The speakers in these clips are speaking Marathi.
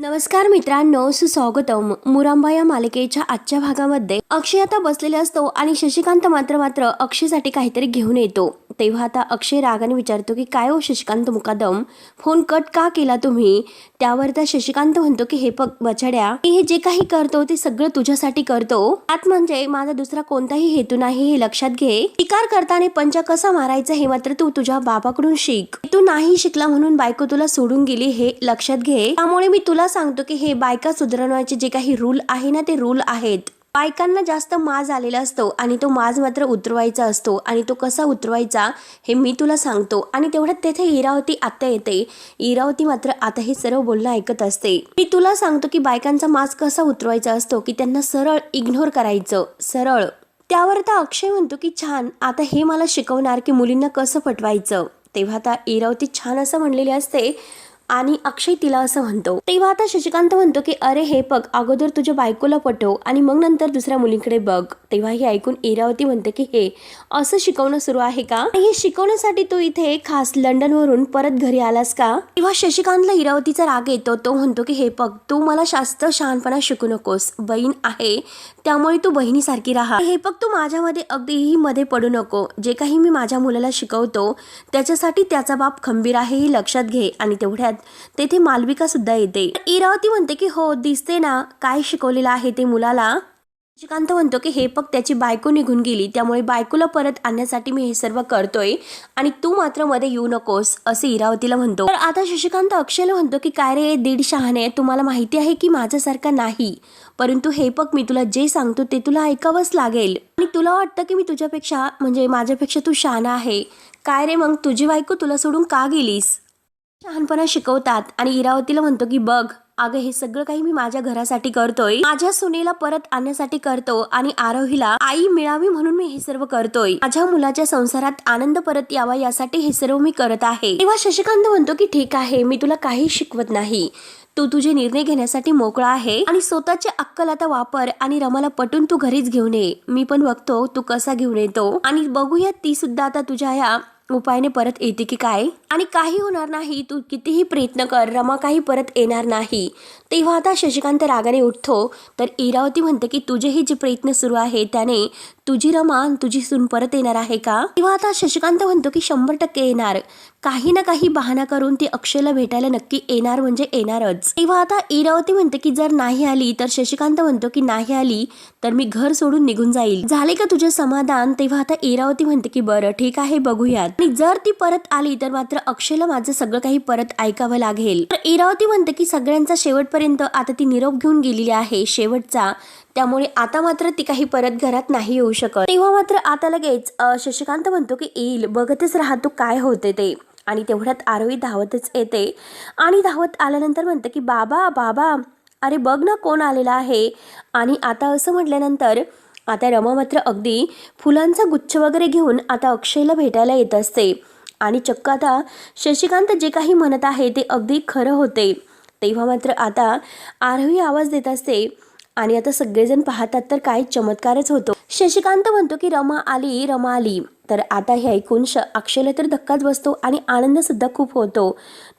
नमस्कार मित्रांनो, सुस्वागतम. मुरांबा या मालिकेच्या आजच्या भागामध्ये अक्षय आता बसलेला असतो आणि शशिकांत मात्र अक्षयसाठी काहीतरी घेऊन येतो. तेव्हा आता अक्षय रागाने विचारतो की काय हो शशिकांत मुकादम, फोन कट का केला तुम्ही? त्यावर त्या शशिकांत म्हणतो की हे बछड्या, मी हे जे काही करतो ते सगळं तुझ्यासाठी करतो. आत म्हणजे माझा दुसरा कोणताही हेतू नाही, हे लक्षात घे. शिकार करताना पंचा कसा मारायचा हे मात्र तू तुझ्या बाबाकडून शिक. तू नाही शिकला म्हणून बायको तुला सोडून गेली, हे लक्षात घे. त्यामुळे मी तुला सांगतो की हे बायका सुधारण्याचे जे काही रूल आहे ना, ते रूल आहेत. बायकांना जास्त माज आलेला असतो आणि तो माज मात्र उतरवायचा असतो आणि तो कसा उतरवायचा हे मी तुला सांगतो. आणि तेवढ्यात तेथे इरावती आत्या येते. इरावती मात्र आता हे सर्व बोलणं ऐकत असते. मी तुला सांगतो की बायकांचा माज कसा उतरवायचा असतो, की त्यांना सरळ इग्नोर करायचं, सरळ. त्यावर आता अक्षय म्हणतो की छान, आता हे मला शिकवणार की मुलींना कसं पटवायचं. तेव्हा आता इरावती छान असं म्हणलेली असते आणि अक्षय तिला असं म्हणतो. तेव्हा आता शशिकांत म्हणतो की अरे हे बघ, अगोदर तुझ्या बायकोला पटव आणि मग नंतर दुसऱ्या मुलींकडे बघ. तेव्हा हे ऐकून इरावती म्हणते की हे असं शिकवणं सुरू आहे का? हे शिकवण्यासाठी तू इथे खास लंडनवरून परत घरी आलास का? तेव्हा शशिकांतला इरावतीचा राग येतो. तो म्हणतो की हे बघ, तू मला शास्त्र शहाणपणा शिकू नकोस. बहीण आहे त्यामुळे तू बहिणीसारखी राहा. हे बघ, तू माझ्यामध्ये अगदीही मध्ये पडू नको. जे काही मी माझ्या मुलाला शिकवतो त्याच्यासाठी त्याचा बाप खंबीर आहे, हे लक्षात घे. आणि तेवढ्यात तेथे मालविका सुद्धा येते. इरावती म्हणते की हो, दिसते ना काय शिकवलेलं आहे ते मुलाला. शशिकांत म्हणतो की हे बघ, त्याची बायको निघून गेली, त्यामुळे बायकोला परत आणण्यासाठी मी हे सर्व करतोय आणि तू मात्र मध्ये येऊ नकोस, असे इरावतीला म्हणतो. तर आता शशिकांत अक्षयला म्हणतो की काय रे दीड शहाणे, तुम्हाला माहिती आहे की माझ्यासारखा नाही, परंतु हे बघ, मी तुला जे सांगतो ते तुला ऐकावंच लागेल. आणि तुला वाटतं की मी तुझ्यापेक्षा म्हणजे माझ्यापेक्षा तू शहाणा आहे काय रे? मग तुझी बायको तुला सोडून का गेलीस? शहाणपणा शिकवतात. आणि इरावतीला म्हणतो की बघ अगं, हे सगळं काही मी माझ्या घरासाठी करतोय, माझ्या सुनेला परत आणण्यासाठी करतो आणि आरोहीला आई मिळावी म्हणून मी हे सर्व करतोय. माझ्या मुलाच्या संसारात आनंद परत यावा यासाठी हे सर्व मी करत आहे. तेव्हा शशिकांत म्हणतो की ठीक आहे, मी तुला काही शिकवत नाही, तू तुझे निर्णय घेण्यासाठी मोकळा आहे आणि स्वतःची अक्कल आता वापर आणि रमाला पटून तू घरीच घेऊन ये. मी पण बघतो तू कसा घेऊन येतो आणि बघूया ती सुद्धा आता तुझ्या या उपायाने परत येते की काय. आणि काही होणार नाही, तू कितीही प्रयत्न कर, रमा काही परत येणार नाही. तेव्हा आता शशिकांत रागाने उठतो. तर इरावती म्हणते की तुझेही जे प्रयत्न सुरू आहे त्याने तुझी रमा तुझी सून परत येणार आहे का? तेव्हा आता शशिकांत म्हणतो की 100% येणार. काही ना काही बहाणा करून ती अक्षयला भेटायला नक्की येणार म्हणजे येणारच. तेव्हा आता इरावती म्हणते की जर नाही आली तर शशिकांत म्हणतो की नाही आली तर मी घर सोडून निघून जाईल. झाले का तुझे समाधान? तेव्हा आता इरावती म्हणते की बरं ठीक आहे, बघूयात. आणि जर ती परत आली तर मात्र अक्षयला माझं सगळं काही परत ऐकावं लागेल. तर इरावती म्हणते की सगळ्यांचा शेवटपर्यंत आता ती निरोप घेऊन गेलेली आहे, शेवटचा, त्यामुळे आता मात्र ती काही परत घरात नाही येऊ शकत. तेव्हा मात्र आता लगेच शशिकांत म्हणतो की येईल, बघतच राहा तू काय होते ते. आणि तेवढ्यात आरोही धावतच येते आणि धावत आल्यानंतर म्हणते की बाबा बाबा, अरे बघ ना कोण आलेला आहे. आणि आता असं म्हटल्यानंतर आता रमा मात्र अगदी फुलांचा गुच्छ वगैरे घेऊन आता अक्षयला भेटायला येत असते. आणि चक्क आता शशिकांत जे काही म्हणत आहे ते अगदी खरं होते. तेव्हा मात्र आता आरोही आवाज देत असते आणि आता सगळेजण पाहतात तर काय चमत्कारच होतो. शशिकांत म्हणतो की रमा आली, रमा आली. तर आता हे ऐकून अक्षयला तर धक्काच बसतो आणि आनंद सुद्धा खूप होतो.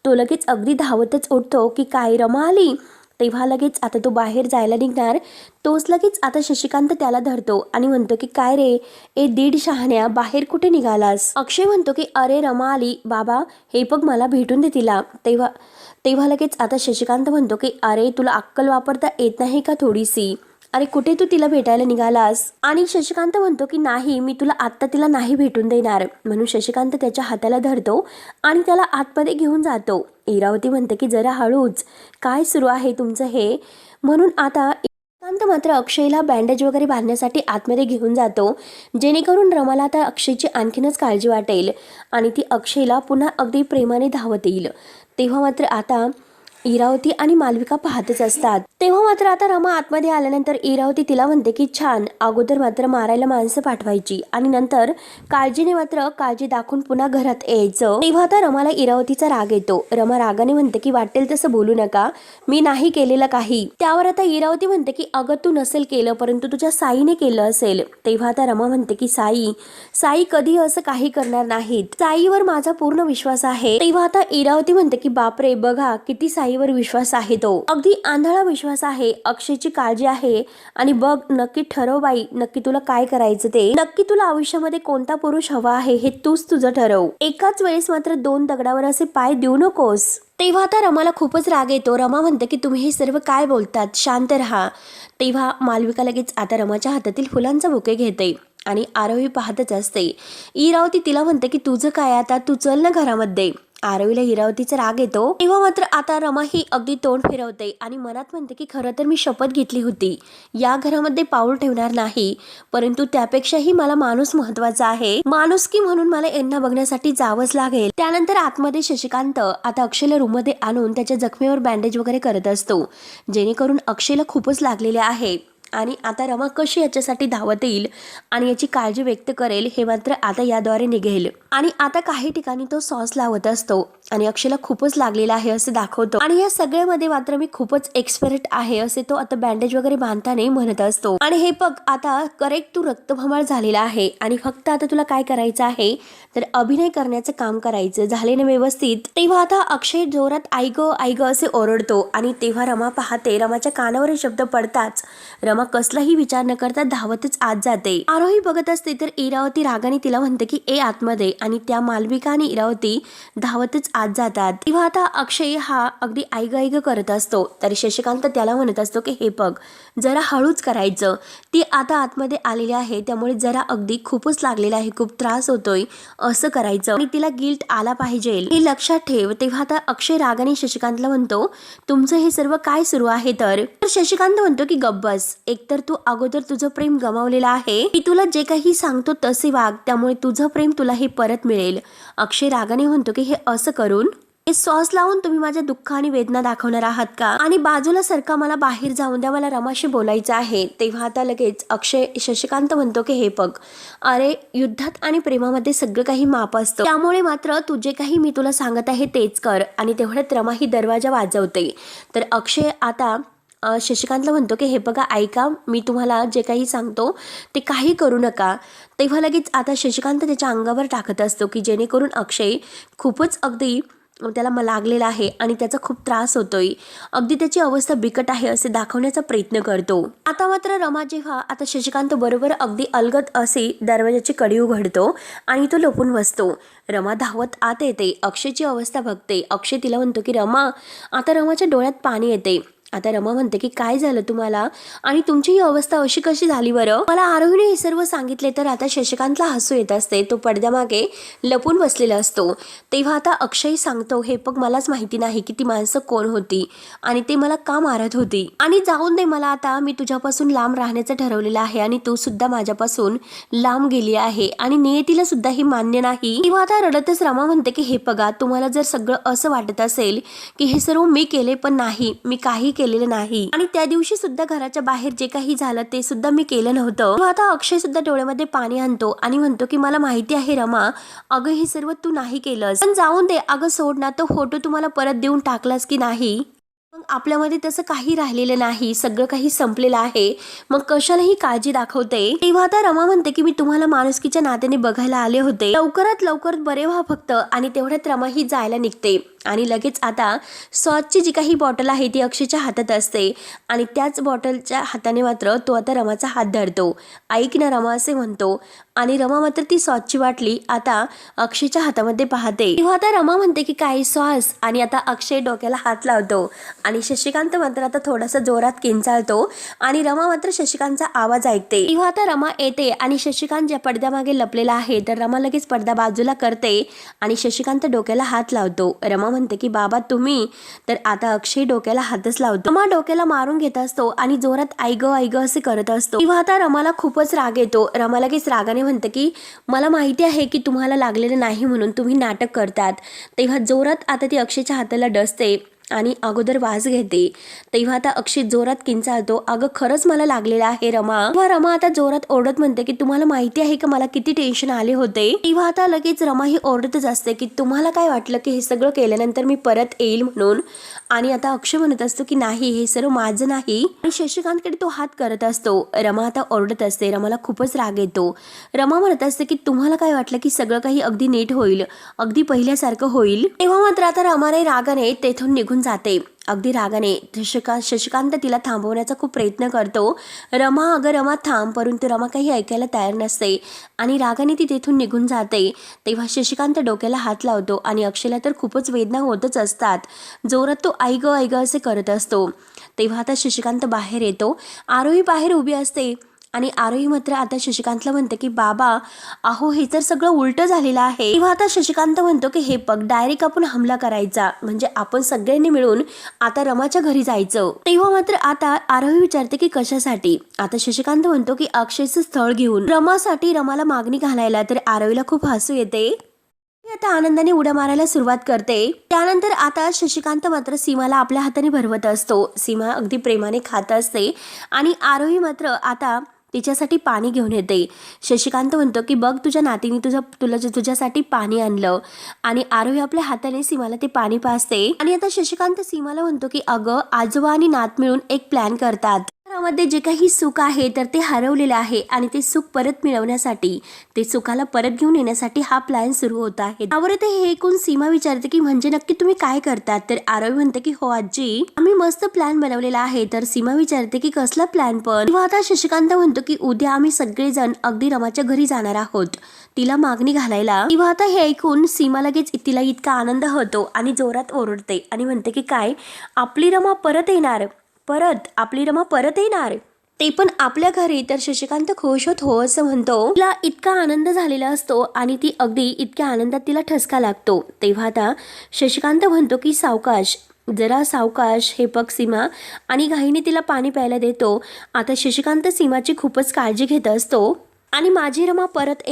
तो लगेच अगदी धावतच उठतो की काय रमा आली. तेव्हा लगेच आता तो बाहेर जायला निघणार, तोच लगेच आता शशिकांत त्याला धरतो आणि म्हणतो की काय रे ए दीड शहाण्या, बाहेर कुठे निघालास? अक्षय म्हणतो की अरे रमा आली बाबा, हे बघ मला भेटून दे तिला. तेव्हा लगेच आता शशिकांत म्हणतो की अरे तुला अक्कल वापरता येत नाही का थोडीशी? अरे कुठे तू तिला भेटायला निघालास? आणि शशिकांत म्हणतो की नाही, मी तुला आत्ता तिला नाही भेटून देणार. म्हणून शशिकांत त्याच्या हाताला धरतो आणि त्याला आतमध्ये घेऊन जातो. इरावती म्हणते की जरा हळूच, काय सुरू आहे तुमचं हे? म्हणून आता शशिकांत मात्र अक्षयला बँडेज वगैरे बांधण्यासाठी आतमध्ये घेऊन जातो, जेणेकरून रमाला आता अक्षयची आणखीनच काळजी वाटेल आणि ती अक्षयला पुन्हा अगदी प्रेमाने धावत येईल. तेव्हा मात्र आता इरावती आणि मालविका पाहतच असतात. तेव्हा मात्र आता रमा आतमध्ये आल्यानंतर इरावती तिला म्हणते की छान, अगोदर मात्र मारायला माणसं पाठवायची आणि नंतर काळजीने मात्र काळजी दाखवून पुन्हा घरात यायचं. तेव्हा आता रमाला इरावतीचा राग येतो. रमा रागाने म्हणते की वाटेल तसं बोलू नका, मी नाही केलेलं काही. त्यावर आता इरावती म्हणते की अगं तू नसेल केलं, परंतु तुझ्या साईने केलं असेल. तेव्हा आता रमा म्हणते की साई कधी असं काही करणार नाहीत, साईवर माझा पूर्ण विश्वास आहे. तेव्हा आता इरावती म्हणते की बापरे, बघा किती साई आईवर विश्वास आहे, तो अगदी आंधळा विश्वास आहे. अक्षयची काळजी आहे आणि बघ नक्की ठरव बाई, नक्की तुला काय करायचं ते, नक्की तुला आयुष्यामध्ये कोणता पुरुष हवा आहे हे तूच तुझं ठरव. एकाच वेळेस मात्र दोन दगडावर असे पाय देऊ नकोस. तेव्हा आता रमाला खूपच राग येतो. रमा म्हणते की तुम्ही हे सर्व काय बोलतात, शांत राहा. तेव्हा मालविका लगेच आता रमाच्या हातातील फुलांचा बुके घेते आणि आरोही पाहतच असते. इरावती तिला म्हणते की तुझं काय, आता तू चल ना घरामध्ये. आरोहीला इरावतीचा राग येतो. तेव्हा मात्र आता रमा ही अगदी तोंड फिरवते आणि मनात म्हणते की खरं तर मी शपथ घेतली होती या घरामध्ये पाऊल ठेवणार नाही, परंतु त्यापेक्षाही मला माणूस महत्वाचा आहे. माणुसकी म्हणून मला यांना बघण्यासाठी जावंच लागेल. त्यानंतर आतमध्ये शशिकांत आता अक्षयला रूममध्ये आणून त्याच्या जखमेवर बँडेज वगैरे करत असतो, जेणेकरून अक्षयला खूपच लागलेले आहे. आणि आता रमा कशी याच्यासाठी धावत येईल आणि याची काळजी व्यक्त करेल हे मात्र आता याद्वारे निघेल. आणि आता काही ठिकाणी तो सॉस लावत असतो आणि अक्षयला खूपच लागलेला आहे असे दाखवतो. आणि या सगळ्यामध्ये मात्र मी खूपच एक्सपर्ट आहे असे तो आता बँडेज वगैरे बांधताना म्हणत असतो. आणि हे बघ आता करेक्ट तू रक्तभमाळ झालेला आहे आणि फक्त आता तुला काय करायचं आहे तर अभिनय करण्याचं काम करायचं, झाले ना व्यवस्थित. तेव्हा आता अक्षय जोरात आई ग असे ओरडतो आणि तेव्हा रमा पाहते. रमाच्या कानावर हे शब्द पडताच रमा कसलाही विचार न करता धावतच आत जाते. आरोही बघत असते तर इरावती रागाने तिला म्हणते की ए आतमध्ये, आणि त्या मालविका आणि इरावती धावतच आत जातात. तेव्हा आता अक्षय हा अगदी ऐग करत असतो तर शशिकांत त्याला म्हणत असतो की हे बघ जरा हळूच करायचं, ती आता आतमध्ये आलेली आहे त्यामुळे जरा अगदी खूपच लागलेला आहे, खूप त्रास होतोय, असं करायचं आणि तिला गिल्ट आला पाहिजे हे लक्षात ठेव. तेव्हा आता अक्षय रागाने शशिकांतला म्हणतो तुमचं हे सर्व काय सुरू आहे. तर शशिकांत म्हणतो की गब्बस, एकतर तू अगोदर तुझं प्रेम गमावलेलं आहे, मी तुला जे काही सांगतो तसे वाग, त्यामुळे तुझं प्रेम तुला हे परत मिळेल. अक्षय रागाने म्हणतो की हे असं करून हे सॉस लावून तुम्ही माझ्या दुःख आणि वेदना दाखवणार आहात का, आणि बाजूला सरका, मला बाहेर जाऊन द्या, मला रमाशी बोलायचं आहे. तेव्हा आता लगेच अक्षय शशिकांत म्हणतो की हे बघ अरे युद्धात आणि प्रेमामध्ये सगळं काही माप असतं, त्यामुळे मात्र तू जे काही मी तुला सांगत आहे तेच कर. आणि तेवढ्यात रमा ही दरवाजा वाजवते तर अक्षय आता शशिकांतला म्हणतो की हे बघा ऐका, मी तुम्हाला जे काही सांगतो ते काही करू नका. तेव्हा लगेच आता शशिकांत त्याच्या अंगावर टाकत असतो की जेणेकरून अक्षय खूपच अगदी त्याला लागलेला आहे आणि त्याचा खूप त्रास होतोय, अगदी त्याची अवस्था बिकट आहे असे दाखवण्याचा प्रयत्न करतो. आता मात्र रमा जेव्हा आता शशिकांत बरोबर अगदी अलगद असे दरवाजाची कडी उघडतो आणि तो लपून बसतो. रमा धावत आत येते, अक्षयची अवस्था बघते. अक्षय तिला म्हणतो की रमा, आता रमाच्या डोळ्यात पाणी येते. आता रमा म्हणते की काय झालं तुम्हाला आणि तुमची ही अवस्था अशी कशी झाली बरं. मला आरोहीने हे सर्व सांगितले. तर आता शशिकांतला हसू येत असते, तो पडद्यामागे लपून बसलेला असतो. तेव्हा आता अक्षय सांगतो हे बघ मलाच माहिती नाही की ती माणसं कोण होती आणि ते मला का मारत होती, आणि जाऊन दे मला, आता मी तुझ्यापासून लांब राहण्याचं ठरवलेलं आहे आणि तू सुद्धा माझ्यापासून लांब गेली आहे आणि नियतीला सुद्धा ही मान्य नाही. तेव्हा आता रडतच रमा म्हणते की हे बघा तुम्हाला जर सगळं असं वाटत असेल की हे सर्व मी केले, पण नाही, मी काही केलेलं नाही आणि त्या दिवशी सुद्धा घराच्या बाहेर जे काही झालं ते सुद्धा मी केलं नव्हतं. आता अक्षय सुद्धा डोळ्यामध्ये पाणी आणतो आणि म्हणतो की मला माहिती आहे रमा, अगं हे सर्व तू नाही केलंस, पण जाऊन दे, अगं सोड ना, तो फोटो तुम्हाला परत देऊन टाकलास की नाही, मग आपल्यामध्ये तसं काही राहिलेलं नाही, सगळं काही संपलेलं आहे, मग कशाला ही काळजी दाखवते. तेव्हा आता रमा म्हणते की मी तुम्हाला माणुसकीच्या नात्याने बघायला आले होते, लवकरात लवकर बरे व्हा फक्त. आणि तेवढ्यात रमा ही जायला निघते आणि लगेच आता सॉसची जी काही बॉटल आहे ती अक्षयच्या हातात असते आणि त्याच बॉटलच्या हाताने मात्र तो आता रमाचा हात धरतो. ऐक ना रमा असे म्हणतो आणि रमा मात्र ती सॉसची बाटली आता अक्षयच्या हातामध्ये पाहते. तेव्हा आता रमा म्हणते की काय सॉस, आणि आता अक्षय डोक्याला हात लावतो आणि शशिकांत मात्र आता थोडासा जोरात किंचाळतो आणि रमा मात्र शशिकांतचा आवाज ऐकते. तेव्हा आता रमा येते आणि शशिकांत ज्या पडद्यामागे लपलेला आहे तर रमा लगेच पडदा बाजूला करते आणि शशिकांत डोक्याला हात लावतो. रमा म्हणते की बाबा तुम्ही, तर आता अक्षय डोक्याला हातच लावतो. रमा डोक्याला मारून घेत असतो आणि जोरात आई ग असे करत असतो. तेव्हा आता रमाला खूपच राग येतो. रमा लगेच रागाने म्हणते की मला माहिती आहे की तुम्हाला लागलेलं नाही म्हणून तुम्ही नाटक करतात. तेव्हा जोरात आता ती अक्षयच्या हाताला डसते आणि अगोदर वास घेते. तेव्हा आता अक्षय जोरात किंचाळतो, अगं खरंच मला लागलेला आहे रमा. तेव्हा रमा आता जोरात ओरडत म्हणते की तुम्हाला माहिती आहे का मला किती टेन्शन आले होते. तेव्हा आता लगेच रमा ही ओरडतच असते की तुम्हाला काय वाटलं की हे सगळं केल्यानंतर मी परत येईल म्हणून. आणि आता अक्षय म्हणत असतो की नाही, हे सर्व माझं नाही, आणि शशिकांतकडे तो हात करत असतो. रमा आता ओरडत असते, रमाला खूपच राग येतो. रमा म्हणत असते की तुम्हाला काय वाटलं की सगळं काही अगदी नीट होईल, अगदी पहिल्यासारखं होईल. तेव्हा मात्र आता रमाने रागाने तेथून निघून जाते. अगदी रागाने शशिकांत तिला थांबवण्याचा खूप प्रयत्न करतो. रमा, अगं रमा थांब, परंतु रमा काही ऐकायला तयार नसते आणि रागाने ती तेथून निघून जाते. तेव्हा शशिकांत डोक्याला हात लावतो आणि अक्षयला तर खूपच वेदना होतच असतात. जोरात तो आई ग असे करत असतो. तेव्हा आता शशिकांत बाहेर येतो. आरोही बाहेर उभी असते आणि आरोही मात्र आता शशिकांतला म्हणते की बाबा, अहो हे तर सगळं उलटं झालेलं आहे. तेव्हा आता शशिकांत म्हणतो की हे बघ, डायरेक्ट आपण हमला करायचा, म्हणजे आपण सगळ्यांनी मिळून आता रमाच्या घरी जायचं. तेव्हा मात्र आता आरोही विचारते की कशासाठी. आता शशिकांत म्हणतो की अक्षयचं स्थळ घेऊन रमासाठी रमाला मागणी घालायला. तर आरोहीला खूप हसू येते. आता आनंदाने उड्या मारायला सुरुवात करते. त्यानंतर आता शशिकांत मात्र सीमाला आपल्या हाताने भरवत असतो. सीमा अगदी प्रेमाने खात असते आणि आरोही मात्र आता तिच्यासाठी पाणी घेऊन येते. शशिकांत म्हणतो की बघ, तुझ्या नातीने तुझ्यासाठी पाणी आणलं आणि आरोही आपल्या हाताने सीमाला ते पाणी पाजते. आणि आता शशिकांत सीमाला म्हणतो की अगं, आजोबा आणि नात मिळून एक प्लॅन करतात. घरामध्ये जे काही सुख आहे तर ते हरवलेलं आहे आणि ते सुख परत मिळवण्यासाठी, ते सुखाला परत घेऊन येण्यासाठी हा प्लॅन सुरू होत आहे. त्यावर ते हे ऐकून सीमा विचारते की म्हणजे नक्की तुम्ही काय करतात. तर आरोही म्हणते की हो आजी, आम्ही मस्त प्लॅन बनवलेला आहे. तर सीमा विचारते की कसला प्लॅन पण. तेव्हा आता शशिकांत म्हणतो की उद्या आम्ही सगळेजण अगदी रमाच्या घरी जाणार आहोत तिला मागणी घालायला. तेव्हा आता हे ऐकून सीमा लगेच तिला इतका आनंद होतो आणि जोरात ओरडते आणि म्हणते की काय, आपली रमा परत येणार, आपली रमा परत येणार, ते पण आपल्या घरी. तर शशिकांत खुश हो असं म्हणतो. तिला इतका आनंद झालेला असतो आणि ती अगदी इतक्या आनंदात तिला ठसका लागतो. तेव्हा आता शशिकांत म्हणतो की सावकाश, जरा सावकाश, हे बघ सीमा, आणि घाईने तिला पाणी प्यायला देतो. आता शशिकांत सीमाची खूपच काळजी घेत असतो आणि माझी रमा परत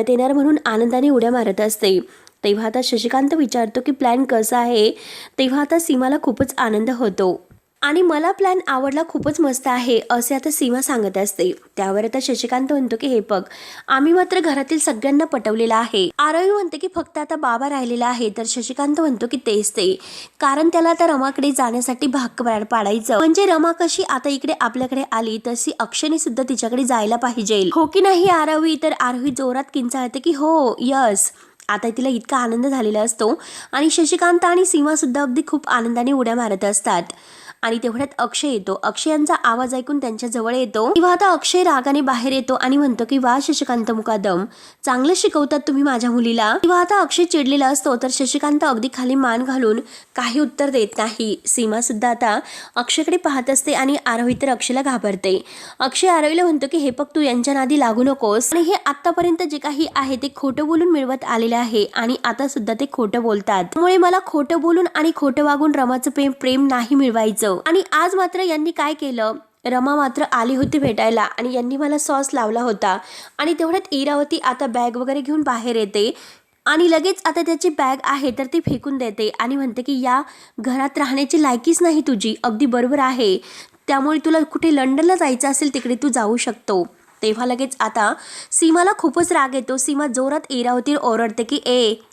येणार म्हणून आनंदाने उड्या मारत असते. तेव्हा आता शशिकांत विचारतो की प्लॅन कसा आहे. तेव्हा आता सीमाला खूपच आनंद होतो आणि मला प्लॅन आवडला, खूपच मस्त आहे असे आता सीमा सांगत असते. त्यावर आता शशिकांत म्हणतो की हे बघ, आम्ही मात्र घरातील सगळ्यांना पटवलेलं आहे. आरोही म्हणते की फक्त आता बाबा राहिलेला आहे. तर शशिकांत म्हणतो की तेच ते, कारण त्याला आता रमाकडे जाण्यासाठी भाग पाडायचं, म्हणजे रमा कशी आता इकडे आपल्याकडे आली तशी अक्षयने सुद्धा तिच्याकडे जायला पाहिजे, हो की नाही आरोही. तर आरोही जोरात किंचाळते की हो यस. आता तिला इतका आनंद झालेला असतो आणि शशिकांत आणि सीमा सुद्धा अगदी खूप आनंदाने उड्या मारत असतात. आणि तेवढ्यात अक्षय येतो. अक्षय यांचा आवाज ऐकून त्यांच्या जवळ येतो. तेव्हा आता अक्षय रागाने बाहेर येतो आणि म्हणतो की वा शशिकांत मुकादम, चांगलं शिकवतात तुम्ही माझ्या मुलीला. तेव्हा आता अक्षय चिडलेला असतो. तर शशिकांत अगदी खाली मान घालून काही उत्तर देत नाही. सीमा सुद्धा आता अक्षयकडे पाहत असते आणि आरोही तर अक्षयला घाबरते. अक्षय आरोहीला म्हणतो की हे बघ, तू यांच्या नादी लागू नकोस आणि हे आतापर्यंत जे काही आहे ते खोटं बोलून मिळवत आलेले आहे आणि आता सुद्धा ते खोटं बोलतात. त्यामुळे मला खोटं बोलून आणि खोटं वागून रमाचं प्रेम नाही मिळवायचं. आणि आज मात्र यांनी काय केलं, रमा मात्र आली होती भेटायला आणि यांनी मला सॉस लावला होता. आणि तेवढ्यात इरावती आता बॅग वगैरे घेऊन बाहेर येते आणि लगेच आता त्याची बॅग आहे तर ती फेकून देते आणि म्हणते की या घरात राहण्याची लायकीच नाही तुझी. अगदी बरोबर आहे, त्यामुळे तुला कुठे लंडनला जायचं असेल तिकडे तू जाऊ शकतो. तेव्हा लगेच आता सीमाला खूपच राग येतो. सीमा जोरात इरावतीवर ओरडते की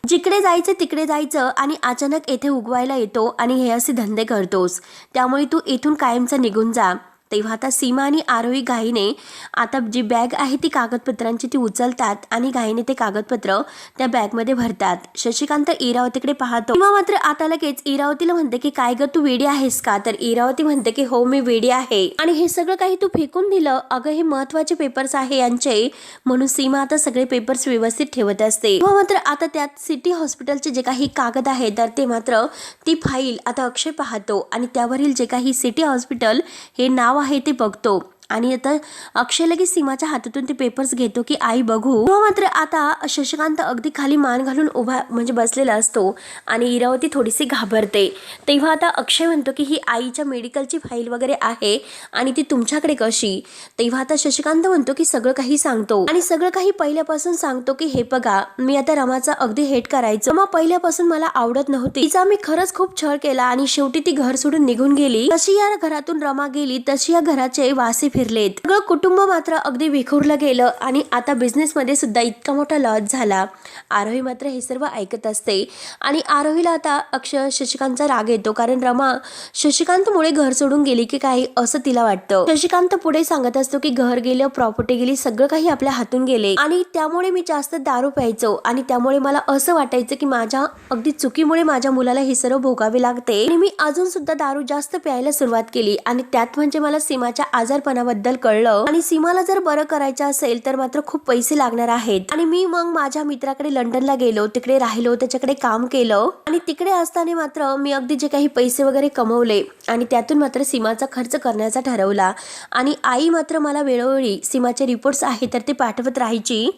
जिकडे जायचं तिकडे जायचं आणि अचानक येथे उगवायला येतो आणि हे असे धंदे करतोस, त्यामुळे तू इथून कायमचं निघून जा. तेव्हा आता सीमा आणि आरोही घाईने आता जी बॅग आहे ती कागदपत्रांची ती उचलतात आणि घाईने ते कागदपत्र त्या बॅगमध्ये भरतात. शशिकांत इरावतीकडे पाहतो. सीमा मात्र आता लगेच इरावतीला म्हणते की काय ग, तू वेडी आहेस का. तर इरावती म्हणते की हो मी वेडी आहे आणि हे सगळं काही तू फेकून दिलं. अगं हे महत्वाचे पेपर्स आहे यांचे, म्हणून सीमा आता सगळे पेपर्स व्यवस्थित ठेवत असते. मात्र आता त्यात सिटी हॉस्पिटलचे जे काही कागद आहे तर ते मात्र ती फाईल आता अक्षय पाहतो आणि त्यावरील जे काही सिटी हॉस्पिटल हे नाव आहे ते बघतो आणि आता अक्षय लगेच सीमाच्या हातातून ते पेपर्स घेतो की आई बघू. मात्र आता शशिकांत अगदी खाली मान घालून उभा म्हणजे बसलेला असतो आणि इरावती थोडीशी घाबरते. तेव्हा आता अक्षय म्हणतो की ही आईच्या मेडिकलची फाईल वगैरे आहे आणि ती तुमच्याकडे कशी. तेव्हा आता शशिकांत म्हणतो की सगळं काही सांगतो आणि सगळं काही पहिल्यापासून सांगतो की हे बघा, मी आता रमाचा अगदी हेट करायचो. रमा पहिल्यापासून मला आवडत नव्हती, तिचा मी खरंच खूप छळ केला आणि शेवटी ती घर सोडून निघून गेली. तशी या घरातून रमा गेली तशी या घराचे वासे फिरलेत. सगळं कुटुंब मात्र अगदी विखुरलं गेलं आणि आता बिझनेसमध्ये सुद्धा इतका मोठा लॉस झाला. आरोही मात्र हे सर्व ऐकत असते आणि आरोहीला आता अक्षय शशिकांतचा राग येतो, कारण रमा शशिकांतमुळे घर सोडून गेली की काय असं तिला वाटतं. शशिकांत पुढे सांगत असतो की घर गेलं, प्रॉपर्टी गेली, सगळं काही आपल्या हातून गेले आणि त्यामुळे मी जास्त दारू प्यायचो आणि त्यामुळे मला असं वाटायचं की माझ्या अगदी चुकीमुळे माझ्या मुलाला हे सर्व भोगावे लागते आणि मी अजून सुद्धा दारू जास्त प्यायला सुरुवात केली आणि त्यात म्हणजे मला सीमाच्या आजारपणाबद्दल कळलं आणि सीमाला जर बरं करायचं असेल तर मात्र खूप पैसे लागणार आहेत आणि मी मग माझ्या मित्राकडे लंडनला गेलो, तिकडे राहिलो, त्याच्याकडे काम केलं आणि तिकडे असताना मात्र मी अगदी जे काही पैसे वगैरे कमवले आणि त्यातून मात्र सीमाचा खर्च करण्याचा ठरवला आणि आई मात्र मला वेळोवेळी सीमाचे रिपोर्ट्स आहेत तर ते पाठवत राहायची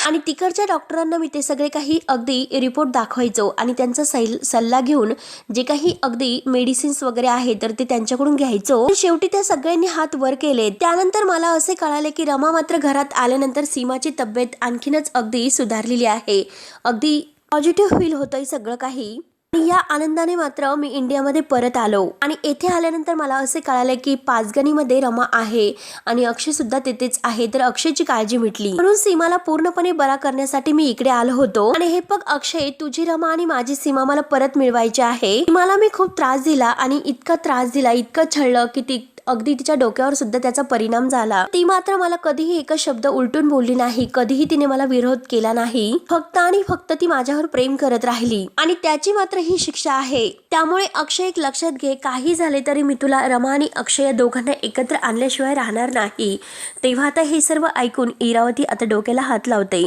आणि तिकडच्या डॉक्टरांना मी ते सगळे काही अगदी रिपोर्ट दाखवायचो आणि त्यांचा सल्ला घेऊन जे काही अगदी मेडिसिन्स वगैरे आहे तर ते त्यांच्याकडून घ्यायचो. शेवटी त्या सगळ्यांनी हात वर केले. त्यानंतर मला असे कळाले की रमा मात्र घरात आल्यानंतर सीमाची तब्येत आणखीनच अगदी सुधारलेली आहे. अगदी पॉझिटिव्ह फील होतंय सगळं काही. या आनंदाने मात्र मी इंडियामध्ये परत आलो आणि येथे आल्यानंतर मला असे कळाले की पाचगणीमध्ये रमा आहे आणि अक्षय सुद्धा तिथेच आहे. तर अक्षयची काळजी मिटली म्हणून सीमाला पूर्णपणे बरा करण्यासाठी मी इकडे आलो होतो आणि हे बघ अक्षय, तुझी रमा आणि माझी सीमा मला परत मिळवायची आहे. मला मी खूप त्रास दिला आणि इतका त्रास दिला, इतकं छळलं की ती अगदी तिच्या डोक्यावर सुद्धा त्याचा परिणाम झाला. ती मात्र मला कधीही एकच शब्द उलटून बोलली नाही, कधीही तिने मला विरोध केला नाही. फक्त आणि फक्त ती माझ्यावर प्रेम करत राहिली आणि त्याची मात्र ही शिक्षा आहे. त्यामुळे अक्षय एक लक्षात घे, काही झाले तरी मी तुला रमा आणि अक्षय या दोघांना एकत्र आणल्याशिवाय राहणार नाही. तेव्हा आता हे सर्व ऐकून इरावती आता डोक्याला हात लावते,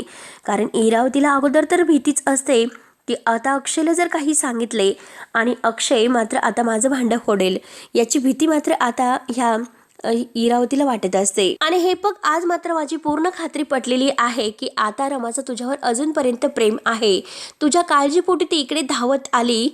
कारण इरावतीला अगोदर तर भीतीच असते की आता अक्षयला जर काही सांगितले आणि अक्षय मात्र आता माझं भांडं फोडेल याची भीती मात्र आता ह्या इरावतीला वाटत असते. आणि हे बघ, आज मात्र माझी पूर्ण खात्री पटलेली आहे की आता रमाचं तुझ्यावर अजूनपर्यंत प्रेम आहे. तुझ्या काळजीपोटी ती इकडे धावत आली,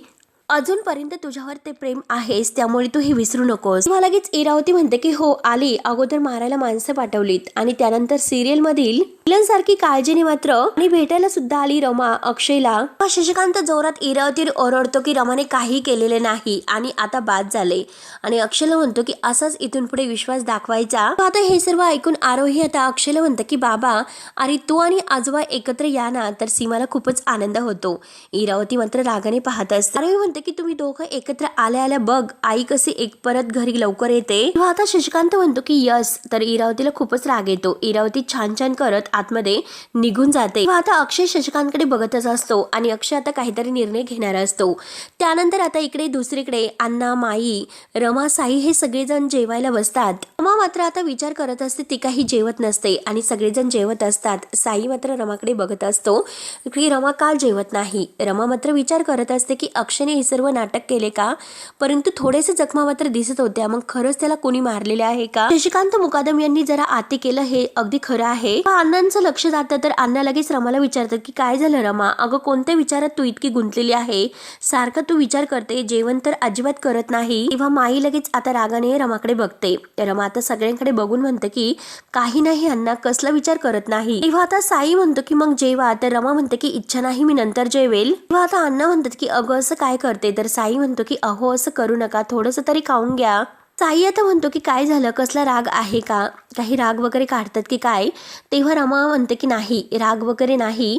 अजूनपर्यंत तुझ्यावर ते प्रेम आहेस, त्यामुळे तू हे विसरू नकोस. मला लगेच इरावती म्हणते की हो आली, अगोदर मारायला माणसं पाठवलीत आणि त्यानंतर सिरियल मधील सारखी काळजीने मात्र आणि भेटायला सुद्धा आली रमा अक्षयला. शशिकांत जोरात इरावतीवर ओरडतो की रमाने काही केलेले नाही आणि आता बाद झाले आणि अक्षयला म्हणतो की असाच इथून पुढे विश्वास दाखवायचा. आता हे सर्व ऐकून आरोही आता अक्षयला म्हणतं की बाबा, अरे तू आणि आजोबा एकत्र या ना. तर सीमाला खूपच आनंद होतो. इरावती मात्र रागाने पाहत असते. आरोही म्हणते की तुम्ही दोघं एकत्र आल्या आल्या बघ आई कशी एक परत घरी लवकर येते. आता शशिकांत म्हणतो की यस. तर इरावतीला खूपच राग येतो. इरावती छान छान करत आतमध्ये निघून जाते. आता अक्षय शशिकांतकडे बघतच असतो आणि अक्षय आता काहीतरी निर्णय घेणार असतो. त्यानंतर आता इकडे दुसरीकडे अण्णा, माई, रमा, साई हे सगळेजण जेवायला बसतात. रमा मात्र आता विचार करत असते, ती काही जेवत नसते आणि सगळेजण जेवत असतात. साई मात्र रमाकडे बघत असतो की रमा का जेवत नाही. रमा मात्र विचार करत असते की अक्षयने हे सर्व नाटक केले का, परंतु थोडेसे जखमा मात्र दिसत होत्या, मग खरंच त्याला कोणी मारलेले आहे का. शशिकांत मुकादम यांनी जरा आती केलं हे अगदी खरं आहे. अण्णांचं लक्ष जातं तर अण्णा लगेच रमाला विचारतात की काय झालं रमा, अगं कोणत्या विचारात तू इतकी गुंतलेली आहे, सारखं तू विचार करते, जेवण तर अजिबात करत नाही. तेव्हा माई लगेच आता रागाने रमाकडे बघते. रमा आता सगळ्यांकडे बघून म्हणते की काही नाही अण्णा, कसला विचार करत नाही. तेव्हा आता साई म्हणतो की मग जेवा. तर रमा म्हणते की इच्छा नाही, मी नंतर जेवेल. तेव्हा आता अण्णा म्हणतात की अगं असं काय करते. तर साई म्हणतो की अहो असं करू नका, थोडंसं तरी खाऊन घ्या. साई आता म्हणतो की काय झालं, कसला राग आहे का, काही राग वगैरे काढतात की काय. तेव्हा रमा म्हणते की नाही, राग वगैरे नाही,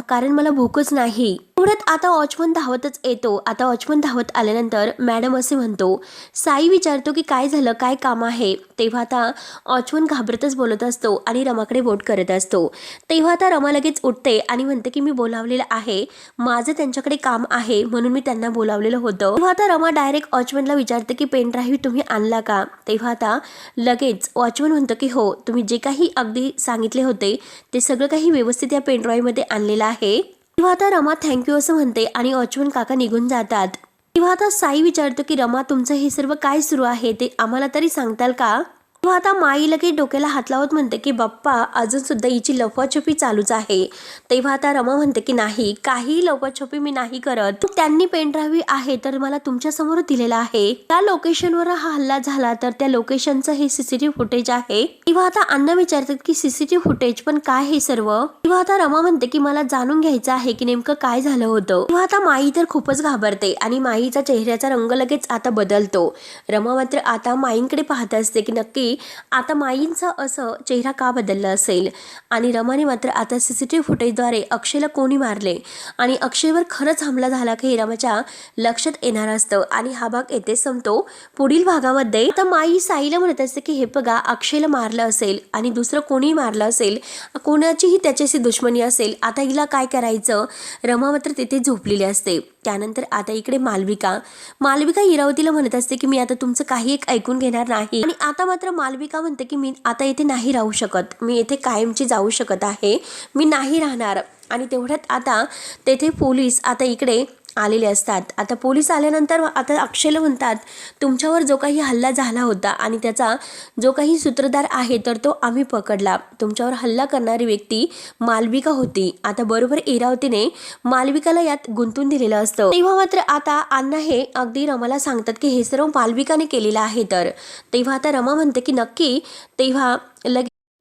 कारण मला भूकच नाही. तेवढ्यात आता वॉचमन धावतच येतो. आता वॉचमन धावत आल्यानंतर मॅडम असे म्हणतो. साई विचारतो की काय झालं, काय काम आहे. तेव्हा आता वॉचमन घाबरतच बोलत असतो आणि रमाकडे बोट करत असतो. तेव्हा आता रमा लगेच उठते आणि म्हणते की मी बोलावलेलं आहे, माझं त्यांच्याकडे काम आहे म्हणून मी त्यांना बोलावलेलं होतं. तेव्हा आता रमा डायरेक्ट वॉचमनला विचारते की पेन ड्राईव्ह तुम्ही आणला का. तेव्हा आता लगेच वॉचमन म्हणतो की हो, तुम्ही जे काही अगदी सांगितले होते ते सगळं काही व्यवस्थित या पेन ड्राईव्ह मध्ये आणलेलं आहे. तेव्हा आता रमा थँक्यू असं म्हणते आणि वॉचमन काका निघून जातात. तेव्हा आता साई विचारतो की रमा, तुमचं हे सर्व काय सुरू आहे ते आम्हाला तरी सांगताल का. तेव्हा आता माई लगेच डोक्याला हात लावत म्हणते की बाप्पा, अजून सुद्धा हिची लफाछपी चालूच आहे. तेव्हा आता रमा म्हणते की नाही, काही लफाछपी मी नाही करत, त्यांनी पेन ड्राईव्ह आहे तर मला तुमच्या समोर दिलेला आहे. त्या लोकेशनवर हा हल्ला झाला तर त्या लोकेशनचं हे सीसीटीव्ही फुटेज आहे. तेव्हा आता अण्णा विचारतात की सीसीटीव्ही फुटेज पण काय हे सर्व. तेव्हा आता रमा म्हणते की मला जाणून घ्यायचं आहे की नेमकं काय झालं होतं. तेव्हा आता माई तर खूपच घाबरते आणि माईचा चेहऱ्याचा रंग लगेच आता बदलतो. रमा मात्र आता माईंकडे पाहत असते की नक्की की आता माईंचा असं चेहरा का बदलला असेल आणि रमाने मात्र आता CCTV फुटेजद्वारे अक्षयला कोणी मारले आणि अक्षयवर खरंच हमला झाला की हे रमाच्या लक्षात येणार असतं आणि हा भाग येथे संपतो. पुढील भागामध्ये आता माई साईला म्हणत असते की हे बघा अक्षयला मारलं असेल आणि दुसरं कोणी मारलं असेल, कोणाचीही त्याच्याशी दुश्मनी असेल, आता हिला काय करायचं. रमा मात्र तिथे झोपलेली असते. त्यानंतर आता इकडे मालविका इरावतीला म्हणत असते की मी आता तुमचं काही एक ऐकून घेणार नाही आणि आता मात्र मालविका म्हणते की मी आता इथे नाही राहू शकत, मी इथे कायमची जाऊ शकत आहे, मी नाही राहणार. आणि तेवढ्यात आता तेथे पोलीस आता इकडे आलेले असतात. आता पोलीस आल्यानंतर आता अक्षयला म्हणतात तुमच्यावर जो काही हल्ला झाला होता आणि त्याचा जो काही सूत्रधार आहे तर तो आम्ही पकडला. तुमच्यावर हल्ला करणारी व्यक्ती मालविका होती. आता बरोबर इरावतीने मालविकाला यात गुंतून दिलेलं असतं. तेव्हा मात्र आता अण्णा हे अगदी रमाला सांगतात की हे सर्व मालविकाने केलेलं आहे. तर तेव्हा आता रमा म्हणते की नक्की. तेव्हा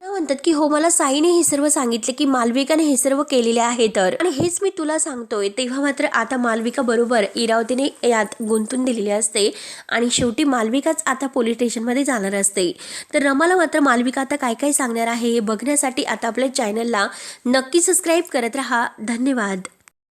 म्हणतात की हो मला साईने हे सर्व सांगितले की मालविकाने हे सर्व केलेले आहे तर, आणि हेच मी तुला सांगतोय. तेव्हा मात्र आता मालविका बरोबर इरावतीने यात गुंतून दिलेली असते आणि शेवटी मालविकाच आता पोलीस स्टेशनमध्ये जाणार असते. तर रमाला मात्र मालविका आता काय काय सांगणार आहे हे बघण्यासाठी आता आपल्या चॅनलला नक्की सबस्क्राईब करत राहा. धन्यवाद.